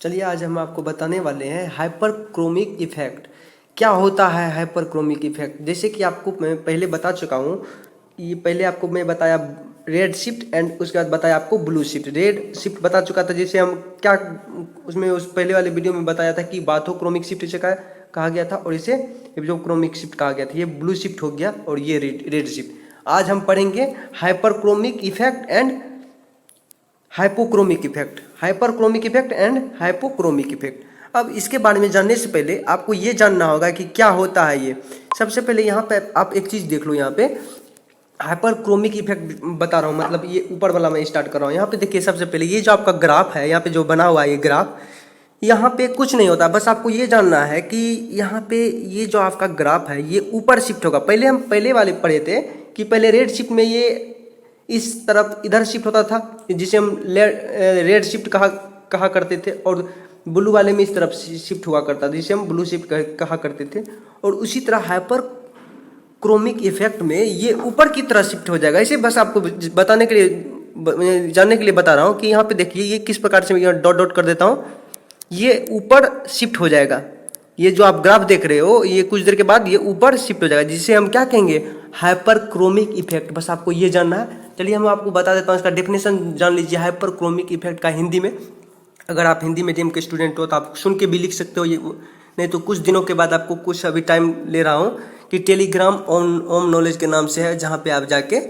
चलिए आज हम आपको बताने वाले हैं हाइपरक्रोमिक इफेक्ट। क्या होता है हाइपरक्रोमिक इफेक्ट? जैसे कि आपको मैं पहले बता चुका हूँ। ये पहले आपको मैं बताया रेड शिफ्ट एंड उसके बाद बताया आपको ब्लू शिफ्ट। रेड शिफ्ट बता चुका था, जैसे हम क्या उसमें उस पहले वाले वीडियो में बताया था कि बाथोक्रोमिक शिफ्ट इसे कहा गया था और इसे एब्जोक्रोमिक शिफ्ट कहा गया था। ये ब्लू शिफ्ट हो गया और ये रेड शिफ्ट। आज हम पढ़ेंगे hyperchromic effect and hypochromic effect, hyperchromic effect and hypochromic effect. अब इसके बारे में जानने से पहले आपको ये जानना होगा कि क्या होता है ये। सबसे पहले यहाँ पे आप एक चीज़ देख लो। यहाँ पे हाइपरक्रोमिक इफेक्ट बता रहा हूँ, मतलब ये ऊपर वाला मैं स्टार्ट कर रहा हूँ। यहाँ पे देखिए, सबसे पहले ये जो आपका ग्राफ है, यहाँ पे जो बना हुआ है ये ग्राफ, यहाँ पे कुछ नहीं होता। बस आपको ये जानना है कि यहाँ पे ये जो आपका ग्राफ है ये ऊपर शिफ्ट होगा। पहले हम पहले वाले पढ़े थे कि पहले रेड शिफ्ट में ये इस तरफ इधर शिफ्ट होता था, जिसे हम रेड शिफ्ट कहा करते थे, और ब्लू वाले में इस तरफ शिफ्ट हुआ करता था, जिसे हम ब्लू शिफ्ट कहा करते थे। और उसी तरह हाइपर क्रोमिक इफेक्ट में ये ऊपर की तरह शिफ्ट हो जाएगा। इसे बस आपको बताने के लिए, जानने के लिए बता रहा हूँ कि यहाँ पे देखिए ये किस प्रकार से, मैं डॉट डॉट कर देता हूँ, ये ऊपर शिफ्ट हो जाएगा। ये जो आप ग्राफ देख रहे हो ये कुछ देर के बाद ये ऊपर शिफ्ट हो जाएगा, जिसे हम क्या कहेंगे, हाइपरक्रोमिक इफेक्ट। बस आपको ये जानना है। चलिए हम आपको बता देता हूँ, इसका डेफिनेशन जान लीजिए हाइपरक्रोमिक इफेक्ट का हिंदी में। अगर आप हिंदी मीडियम के स्टूडेंट हो तो आप सुन के भी लिख सकते हो, ये नहीं तो कुछ दिनों के बाद आपको कुछ अभी टाइम ले रहा हूँ कि टेलीग्राम ओम नॉलेज के नाम से है, जहाँ पे आप जाके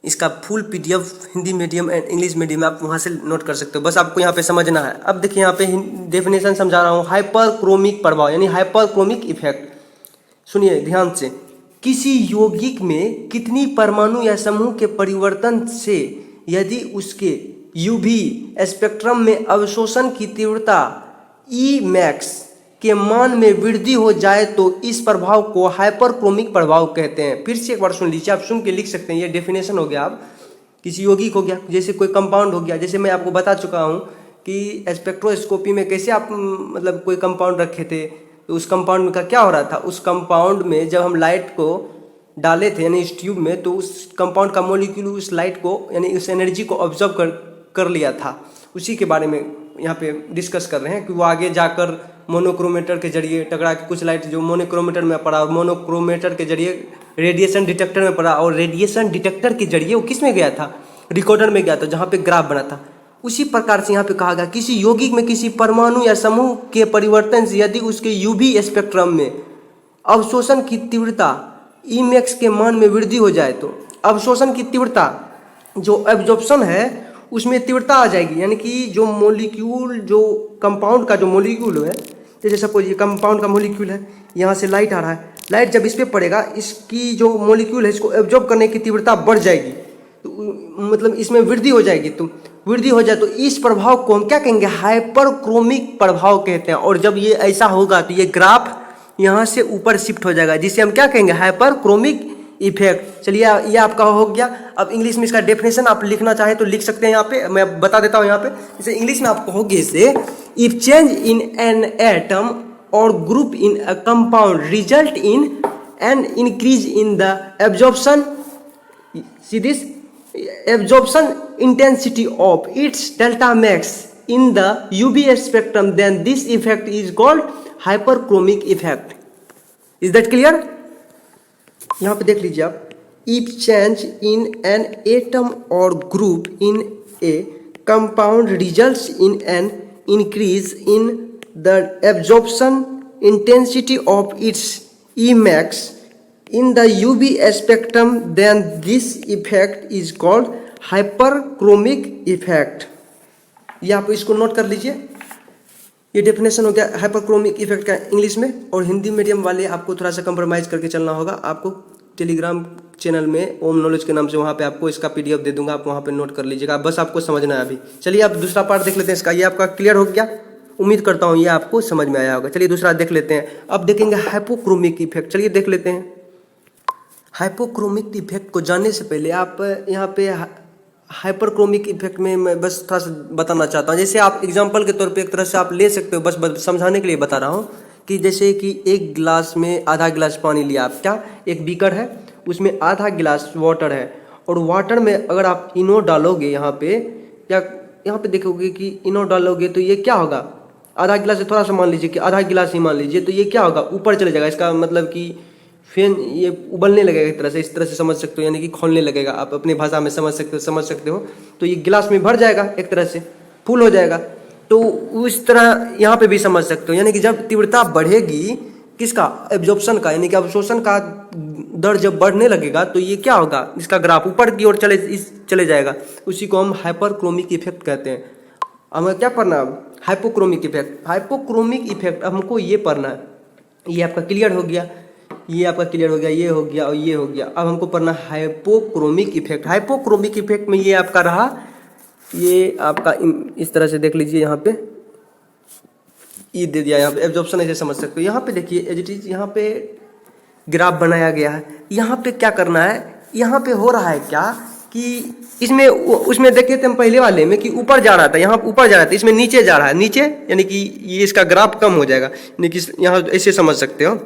इसका full PDF Hindi medium and English medium में आप वहाँ से नोट कर सकते हो। बस आपको यहाँ पे समझना है। अब देखिए यहाँ पे डेफिनेशन समझा रहा हूँ। हाइपरक्रोमिक प्रभाव यानी हाइपरक्रोमिक इफेक्ट, सुनिए ध्यान से। किसी यौगिक में कितनी परमाणु या समूह के परिवर्तन से यदि उसके यूवी स्पेक्ट्रम में अवशोषण की तीव्रता ई मैक्स के मान में वृद्धि हो जाए तो इस प्रभाव को हाइपरक्रोमिक प्रभाव कहते हैं। फिर से एक बार सुन लीजिए, आप सुन के लिख सकते हैं। ये डेफिनेशन हो गया। आप किसी यौगिक हो गया, जैसे कोई कंपाउंड हो गया, जैसे मैं आपको बता चुका हूँ कि स्पेक्ट्रोस्कोपी में कैसे आप मतलब कोई कंपाउंड रखे थे, तो उस कंपाउंड का क्या हो रहा था। उस कंपाउंड में जब हम लाइट को डाले थे यानी इस ट्यूब में, तो उस कंपाउंड का मॉलिक्यूल उस लाइट को यानी उस एनर्जी को ऑब्जर्व कर लिया था। उसी के बारे में यहाँ पे डिस्कस कर रहे हैं कि वो आगे जाकर मोनोक्रोमेटर के जरिए टकरा के कुछ लाइट जो मोनोक्रोमेटर में पड़ा, और मोनोक्रोमेटर के जरिए रेडिएशन डिटेक्टर में पड़ा, और रेडिएशन डिटेक्टर के जरिए वो किस में गया था, रिकॉर्डर में गया था, जहाँ पे ग्राफ बना था। उसी प्रकार से यहाँ पे कहा गया किसी यौगिक में किसी परमाणु या समूह के परिवर्तन से यदि उसके यूवी स्पेक्ट्रम में अवशोषण की तीव्रता ई मैक्स के मान में वृद्धि हो जाए तो अवशोषण की तीव्रता, जो एब्जॉर्प्शन है उसमें तीव्रता आ जाएगी। यानी कि जो मॉलिक्यूल, जो कंपाउंड का जो मॉलिक्यूल है, जैसे सपोज ये कंपाउंड का मॉलिक्यूल है, यहाँ से लाइट आ रहा है, लाइट जब इस पर पड़ेगा इसकी जो मॉलिक्यूल है इसको एब्जॉर्ब करने की तीव्रता बढ़ जाएगी, तो मतलब इसमें वृद्धि हो जाएगी। तो वृद्धि हो जाए तो इस प्रभाव को हम क्या कहेंगे, हाइपरक्रोमिक प्रभाव कहते हैं। और जब ये ऐसा होगा तो ये ग्राफ यहाँ से ऊपर शिफ्ट हो जाएगा, जिसे हम क्या कहेंगे, हाइपरक्रोमिक इफेक्ट। चलिए ये आपका हो गया। अब इंग्लिश में इसका डेफिनेशन आप लिखना चाहें तो लिख सकते हैं। यहाँ पे मैं बता देता हूँ। यहाँ पे जैसे इंग्लिश में आप कहोगे इसे, if change in an atom or group in a compound result in an increase in the absorption, see this, absorption intensity of its delta max in the UV spectrum, then this effect is called hyperchromic effect. Is that clear? यहाँ पे देख लीजिए आप, if change in an atom or group in a compound results in an increase in the absorption intensity of its E max in the UV spectrum, then this effect is called hyperchromic effect. ये आप इसको note कर लीजिए। ये definition हो गया hyperchromic effect का English में। और हिंदी मीडियम वाले आपको थोड़ा सा कंप्रोमाइज़ करके चलना होगा। आपको टेलीग्राम चैनल में ओम नॉलेज के नाम से, वहाँ पे आपको इसका पीडीएफ दे दूंगा, आप वहाँ पे नोट कर लीजिएगा। बस आपको समझना है अभी। चलिए आप दूसरा पार्ट देख लेते हैं इसका। ये आपका क्लियर हो गया, उम्मीद करता हूँ ये आपको समझ में आया होगा। चलिए दूसरा देख लेते हैं। अब देखेंगे हाइपोक्रोमिक इफेक्ट। चलिए देख लेते हैं। हाइपोक्रोमिक इफेक्ट को जानने से पहले आप यहाँ पे हाइपरक्रोमिक इफेक्ट में मैं बस थोड़ा सा बताना चाहता हूँ। जैसे आप एग्जांपल के तौर पे एक तरह से आप ले सकते हो, बस समझाने के लिए बता रहा हूँ कि जैसे कि एक गिलास में आधा गिलास पानी लिया आप, क्या एक बीकर है, उसमें आधा गिलास वाटर है, और वाटर में अगर आप इनो डालोगे यहाँ पे, या यहाँ पे देखोगे कि इनो डालोगे तो ये क्या होगा, आधा गिलास से थोड़ा सा मान लीजिए कि आधा गिलास ही मान लीजिए, तो ये क्या होगा, ऊपर चले जाएगा। इसका मतलब कि फैन ये उबलने लगेगा एक तरह से, इस तरह से समझ सकते हो, यानी कि खोलने लगेगा। आप अपनी भाषा में समझ सकते हो। तो ये गिलास में भर जाएगा, एक तरह से फुल हो जाएगा। तो उस तरह यहाँ पे भी समझ सकते हो, यानी कि जब तीव्रता बढ़ेगी किसका, एब्जॉर्प्शन का, यानी कि अवशोषण का दर जब बढ़ने लगेगा तो ये क्या होगा, इसका ग्राफ ऊपर की ओर चले जाएगा। उसी को हम हाइपरक्रोमिक इफेक्ट कहते हैं। हमें क्या पढ़ना है, हाइपोक्रोमिक इफेक्ट। हाइपोक्रोमिक इफेक्ट अब हमको ये पढ़ना है। ये आपका क्लियर हो गया, ये आपका क्लियर हो गया, ये हो गया और ये हो गया। अब हमको पढ़ना हाइपोक्रोमिक इफेक्ट। हाइपोक्रोमिक इफेक्ट में ये आपका रहा, ये आपका इस तरह से देख लीजिए, यहाँ पे ई दे दिया, यहाँ पे एब्जॉर्प्शन ऐसे समझ सकते हो। यहाँ पे देखिए एज इट इज, यहाँ पे ग्राफ बनाया गया है। यहाँ पे क्या करना है, यहाँ पे हो रहा है क्या कि इसमें उसमें देखे थे हम पहले वाले में कि ऊपर जा रहा था, यहाँ ऊपर जा रहा था, इसमें नीचे जा रहा है, नीचे, यानी कि ये इसका ग्राफ कम हो जाएगा, यानी कि यहाँ ऐसे समझ सकते हो,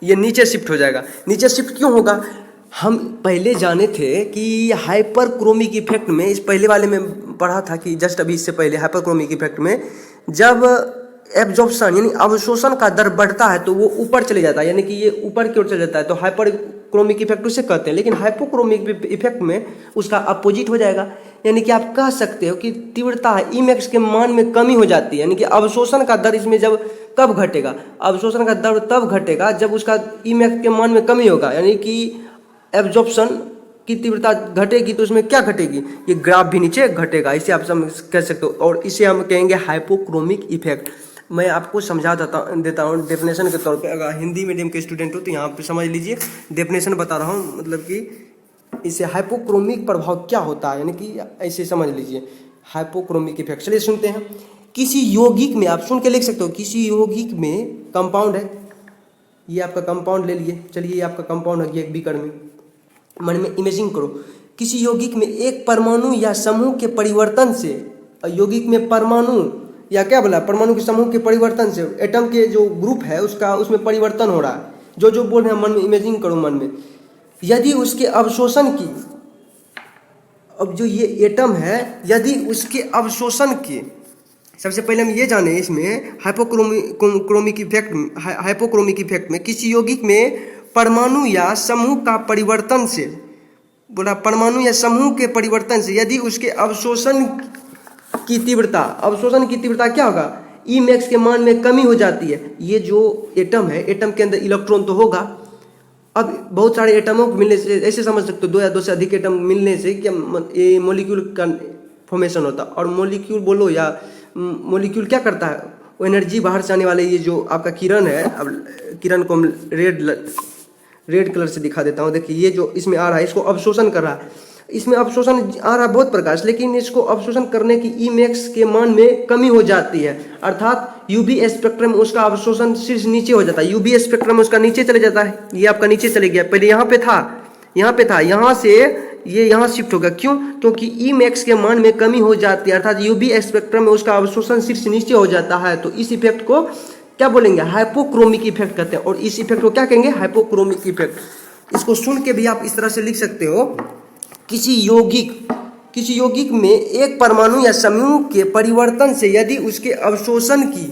ये नीचे शिफ्ट हो जाएगा। नीचे शिफ्ट क्यों होगा, हम पहले जाने थे कि हाइपरक्रोमिक इफेक्ट में, इस पहले वाले में पढ़ा था कि जस्ट अभी इससे पहले हाइपरक्रोमिक इफेक्ट में जब एब्जॉर्प्शन यानी अवशोषण का दर बढ़ता है तो वो ऊपर चले जाता है, यानी कि ये ऊपर की ओर चले जाता है, तो हाइपरक्रोमिक इफेक्ट उसे कहते हैं। लेकिन हाइपोक्रोमिक इफेक्ट में उसका अपोजिट हो जाएगा, यानी कि आप कह सकते हो कि तीव्रता Emax के मान में कमी हो जाती है, यानी कि अवशोषण का दर इसमें जब कब घटेगा, अवशोषण का दर तब घटेगा जब उसका Emax के मान में कमी होगा, यानी कि एब्जॉर्प्शन की तीव्रता घटेगी तो उसमें क्या घटेगी, ये ग्राफ भी नीचे घटेगा। इसे आप कह सकते हो, और इसे हम कहेंगे हाइपोक्रोमिक इफेक्ट। मैं आपको समझा देता हूँ डेफिनेशन के तौर पे। अगर हिंदी मीडियम के स्टूडेंट हो तो यहाँ पे समझ लीजिए, डेफिनेशन बता रहा हूँ, मतलब कि इसे हाइपोक्रोमिक प्रभाव क्या होता है, यानी कि ऐसे समझ लीजिए हाइपोक्रोमिक इफेक्ट। चलिए सुनते हैं। किसी यौगिक में, आप सुन के लिख सकते हो, किसी यौगिक में कंपाउंड है, ये आपका कंपाउंड ले लिए, चलिए ये आपका कंपाउंड हो गया एक बीकर में। मन में इमेजिन करो, किसी यौगिक में एक परमाणु या समूह के परिवर्तन से, यौगिक में परमाणु या क्या बोला, परमाणु के समूह के परिवर्तन से एटम के जो ग्रुप है उसका, उसमें परिवर्तन हो रहा है। जो बोल रहे हैं मन में इमेजिन करो, मन में, यदि उसके अवशोषण की, अब जो ये एटम है, यदि उसके अवशोषण की, सबसे पहले हम ये जाने इसमें हाइपोक्रोमिक इफेक्ट में किसी यौगिक में परमाणु या समूह का परिवर्तन से, बोला परमाणु या समूह के परिवर्तन से यदि उसके अवशोषण की तीव्रता क्या होगा, Emax के मान में कमी हो जाती है। ये जो एटम है, एटम के अंदर इलेक्ट्रॉन तो होगा, अब बहुत सारे एटमों को मिलने से, ऐसे समझ सकते हो, 2 या 2 से अधिक एटम मिलने से क्या ये मॉलिक्यूल का फॉर्मेशन होता है। और मॉलिक्यूल बोलो या मॉलिक्यूल क्या करता है, वो एनर्जी बाहर से आने वाले ये जो आपका किरण है, अब किरण को हम रेड कलर से दिखा देता हूँ। देखिए ये जो इसमें आ रहा है, इसको अवशोषण कर रहा है, इसमें अवशोषण आ रहा है बहुत प्रकाश, लेकिन इसको अवशोषण करने की Emax के मान में कमी हो जाती है, अर्थात UV स्पेक्ट्रम में उसका अवशोषण शीर्ष नीचे हो जाता है, UV स्पेक्ट्रम में उसका नीचे चले जाता है। ये आपका नीचे चले गया, पहले यहाँ पे था, यहाँ से ये यहाँ शिफ्ट होगा। क्यों, क्योंकि Emax के मान में कमी हो जाती है, अर्थात UV स्पेक्ट्रम में उसका अवशोषण शीर्ष नीचे हो जाता है। तो इस इफेक्ट को क्या बोलेंगे, हाइपोक्रोमिक इफेक्ट कहते हैं। और इस इफेक्ट को क्या कहेंगे, हाइपोक्रोमिक इफेक्ट। इसको सुन के भी आप इस तरह से लिख सकते हो, किसी यौगिक में एक परमाणु या समूह के परिवर्तन से यदि उसके अवशोषण की,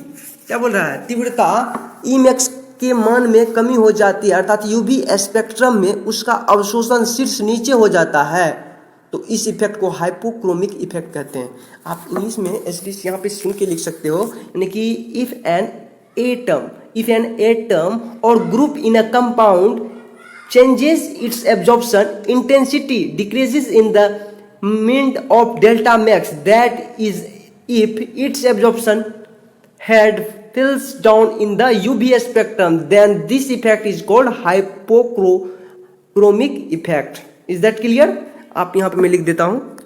क्या बोल रहा है, तीव्रता Emax के मान में कमी हो जाती है, अर्थात UV स्पेक्ट्रम में उसका अवशोषण शीर्ष नीचे हो जाता है, तो इस इफेक्ट को हाइपोक्रोमिक इफेक्ट कहते हैं। आप इंग्लिश में एटलीस्ट यहाँ पे सुन के लिख सकते हो, यानी कि if N atom or group in a compound changes its absorption intensity decreases in the mind of delta max, that is if its absorption had falls down in the UV spectrum, then this effect is called hypochromic effect. Is that clear? आप यहाँ पे मैं लिख देता हूँ,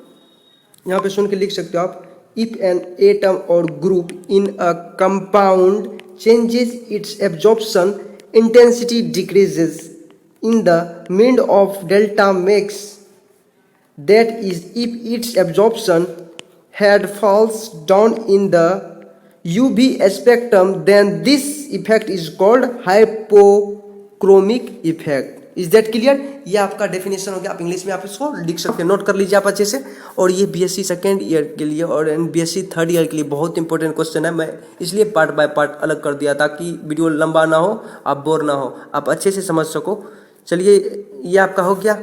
यहाँ पे सुन के लिख सकते हो आप, if an atom or group in a compound changes its absorption intensity decreases in the mind of delta max, that is if its absorption had falls down in the UV spectrum, then this effect is called hypochromic effect. Is that clear? ये आपका definition हो गया। आप English में आप इसको लिख सकते हैं, नोट कर लीजिए आप अच्छे से। और ये बीएससी सेकेंड ईयर के लिए और बीएससी थर्ड ईयर के लिए बहुत इंपॉर्टेंट क्वेश्चन है। मैं इसलिए पार्ट बाय पार्ट अलग कर दिया ताकि वीडियो लंबा ना हो, आप बोर ना हो, आप अच्छे से समझ सको। चलिए ये आपका हो गया।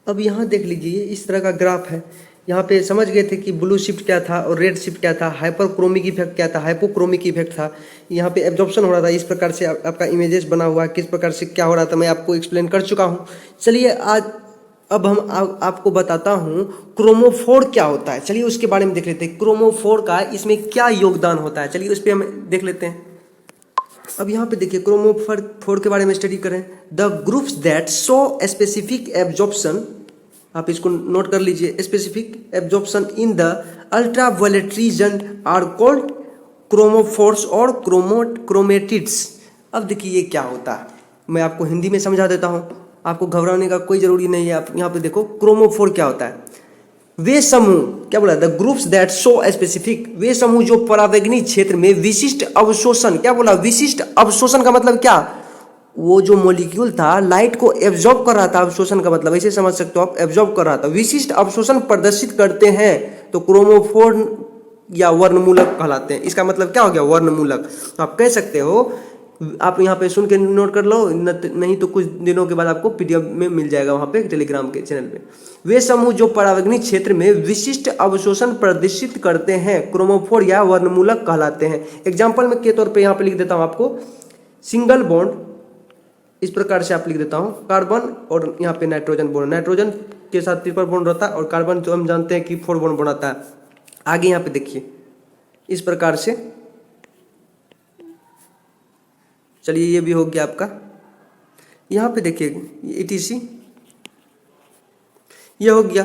अब यहाँ देख लीजिए, इस तरह का ग्राफ है। यहाँ पे समझ गए थे कि ब्लू शिफ्ट क्या था और रेड शिफ्ट क्या था, हाइपरक्रोमिक इफेक्ट क्या था, हाइपोक्रोमिक इफेक्ट था। यहाँ पे एब्जॉर्प्शन हो रहा था, इस प्रकार से आपका इमेजेस बना हुआ है, किस प्रकार से क्या हो रहा था मैं आपको एक्सप्लेन कर चुका हूँ। चलिए आज अब हम आपको बताता हूँ क्रोमोफोर क्या होता है। चलिए उसके बारे में देख लेते हैं, क्रोमोफोर का इसमें क्या योगदान होता है। चलिए उस पर हम देख लेते हैं। अब यहाँ पे देखिए क्रोमोफोर के बारे में स्टडी करें। The groups that show specific absorption, आप इसको नोट कर लीजिए, specific absorption in the ultraviolet region are called chromophores और क्रोमेटिड्स। अब देखिए ये क्या होता है, मैं आपको हिंदी में समझा देता हूँ, आपको घबराने का कोई जरूरी नहीं है। आप यहाँ पे देखो क्रोमोफोर क्या होता है। वे समूह, क्या बोला, the groups that show specific, वे समूह जो परावैंगनी क्षेत्र में विशिष्ट अवशोषण, क्या बोला, विशिष्ट अवशोषण का मतलब क्या, वो जो मॉलिक्यूल था लाइट को एब्जॉर्ब कर रहा था, अवशोषण का मतलब ऐसे समझ सकते हो आप, एब्जॉर्ब कर रहा था, विशिष्ट अवशोषण प्रदर्शित करते हैं तो क्रोमोफोर या वर्णमूलक कहलाते हैं। इसका मतलब क्या हो गया, वर्णमूलक। तो आप कह सकते हो, आप यहाँ पे सुन के नोट कर लो, नहीं तो कुछ दिनों के बाद आपको पीडीएफ में मिल जाएगा वहाँ पे टेलीग्राम के चैनल पे। वे समूह जो परावैंगनी क्षेत्र में विशिष्ट अवशोषण प्रदर्शित करते हैं क्रोमोफोर या वर्णमूलक कहलाते हैं। एग्जाम्पल में के तौर पे यहाँ पे लिख देता हूँ आपको, सिंगल बॉन्ड, इस प्रकार से आप लिख देता हूँ, कार्बन और यहाँ पे नाइट्रोजन बॉन्ड, नाइट्रोजन के साथ ट्रिपल बॉन्ड रहता है और कार्बन जो हम जानते हैं कि 4 बॉन्ड बनाता है। आगे यहाँ पे देखिए इस प्रकार से, चलिए ये भी हो गया आपका। यहाँ पे देखिए ETC, ये हो गया।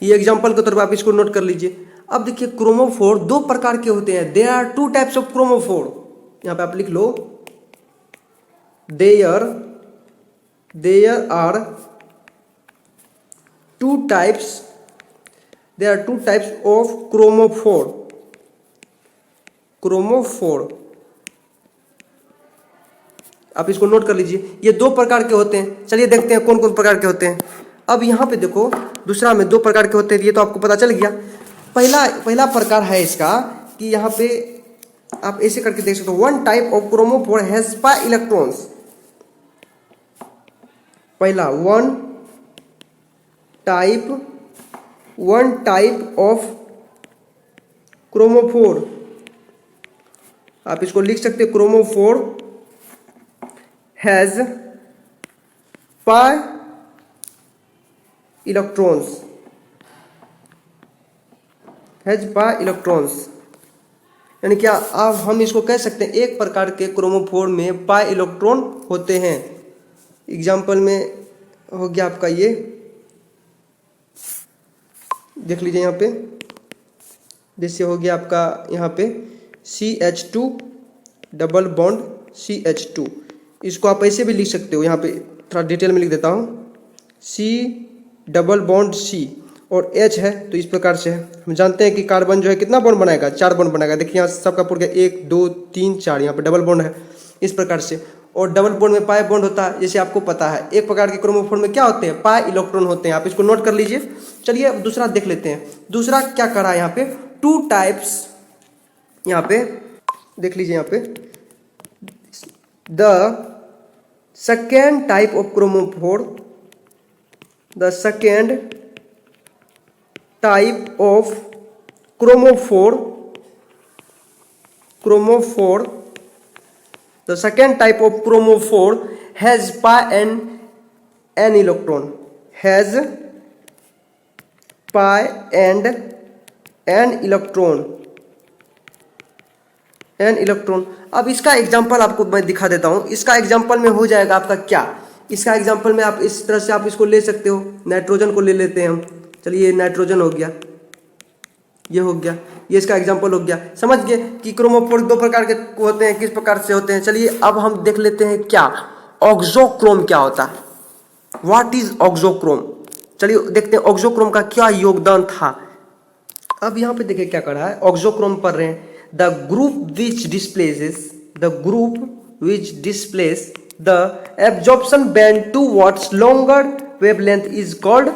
ये एग्जांपल के तौर पर आप इसको नोट कर लीजिए। अब देखिए क्रोमोफोर 2 प्रकार के होते हैं। There are 2 types of chromophore, यहाँ पे आप लिख लो, there are 2 types, there are 2 types of chromophore. आप इसको नोट कर लीजिए, ये 2 प्रकार के होते हैं। चलिए देखते हैं कौन कौन प्रकार के होते हैं। अब यहाँ पे देखो दूसरा में 2 प्रकार के होते हैं, ये तो आपको पता चल गया। पहला प्रकार है इसका कि यहाँ पे आप ऐसे करके देख सकते हो, 1 type of chromophore has 5 electrons. पहला 1 टाइप ऑफ क्रोमोफोर, आप इसको लिख सकते हो, क्रोमोफोर has 5 electrons, यानी क्या अब हम इसको कह सकते हैं एक प्रकार के क्रोमोफोर में 5 इलेक्ट्रॉन होते हैं। एग्जाम्पल में हो गया आपका, ये देख लीजिए यहाँ पे, जैसे हो गया आपका यहाँ पे CH2 डबल बॉन्ड CH2, इसको आप ऐसे भी लिख सकते हो, यहाँ पे थोड़ा डिटेल में लिख देता हूँ, C डबल बॉन्ड C और H है तो इस प्रकार से है। हम जानते हैं कि कार्बन जो है कितना बॉन्ड बनाएगा, 4 बॉन्ड बनाएगा। देखिए यहाँ सबका पूरा गया 1 2 3 4, यहाँ पे डबल बॉन्ड है इस प्रकार से। और डबल बॉन्ड में पाई बॉन्ड होता है, जैसे आपको पता है। एक प्रकार के क्रोमोफोर में क्या होते हैं, पाई इलेक्ट्रॉन होते हैं, आप इसको नोट कर लीजिए। चलिए अब दूसरा देख लेते हैं। दूसरा क्या करा है यहाँ पे, 2 टाइप्स, यहाँ पे देख लीजिए, यहाँ पे the second type of chromophore, the second type of chromophore, the second type of chromophore has pi and n electron, has pi and n electron। अब इसका एग्जाम्पल आपको मैं दिखा देता हूँ। इसका एग्जाम्पल में हो जाएगा आपका क्या, इसका एग्जाम्पल में आप इस तरह से आप इसको ले सकते हो। नाइट्रोजन को ले लेते हैं हम, चलिए ये नाइट्रोजन हो गया, ये हो गया, ये इसका एग्जाम्पल हो गया। समझ गए कि क्रोमोफोर 2 प्रकार के होते हैं, किस प्रकार से होते हैं। चलिए अब हम देख लेते हैं क्या ऑक्सोक्रोम क्या होता है, व्हाट इज ऑक्सोक्रोम। चलिए देखते हैं ऑक्सोक्रोम का क्या योगदान था। अब यहाँ पे देखिए क्या कर रहा है, ऑक्सोक्रोम पढ़ रहे हैं। The group which displaces the absorption band towards longer wavelength is called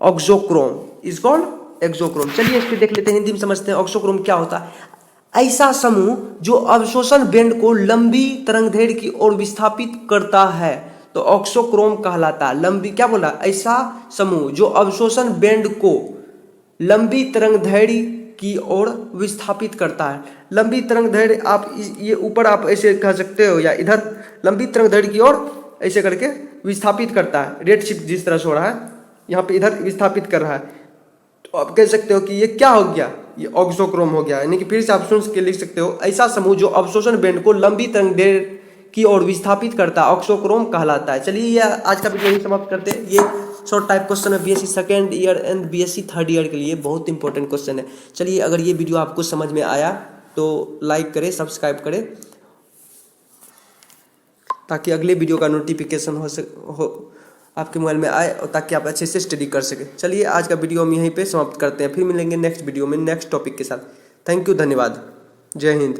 auxochrome, is called auxochrome. चलिए इस पे देख लेते हैं, हिंदी में समझते हैं ऑक्सोक्रोम क्या होता है। ऐसा समूह जो अवशोषण बैंड को लंबी तरंगदैर्घ्य की ओर विस्थापित करता है तो ऑक्सोक्रोम कहलाता है। लंबी क्या बोला, ऐसा समूह जो अवशोषण बैंड को लंबी तरंगदैर्घ्य की ओर विस्थापित करता है। लंबी तरंगदैर्घ्य आप ये ऊपर आप ऐसे कह सकते हो या इधर लंबी तरंगदैर्घ्य की ओर ऐसे करके विस्थापित करता है। रेड शिफ्ट जिस तरह से हो रहा है यहाँ पे इधर विस्थापित कर रहा है, तो आप कह सकते हो कि ये क्या हो गया, ये ऑक्सोक्रोम हो गया। यानी कि फिर से आप सुन के लिख सकते हो, ऐसा समूह जो अवशोषण बैंड को लंबी तरंगदैर्घ्य की ओर विस्थापित करता है ऑक्सोक्रोम कहलाता है। चलिए ये आज का वीडियो यही समाप्त करते हैं। ये शॉर्ट टाइप क्वेश्चन है BSc second year and BSc third year के लिए, बहुत इंपॉर्टेंट क्वेश्चन है। चलिए अगर ये वीडियो आपको समझ में आया तो लाइक करें, सब्सक्राइब करें, ताकि अगले वीडियो का नोटिफिकेशन हो आपके मोबाइल में आए और ताकि आप अच्छे से स्टडी कर सकें। चलिए आज का वीडियो हम यहीं पे समाप्त करते हैं, फिर मिलेंगे नेक्स्ट वीडियो में नेक्स्ट टॉपिक के साथ। थैंक यू, धन्यवाद, जय हिंद।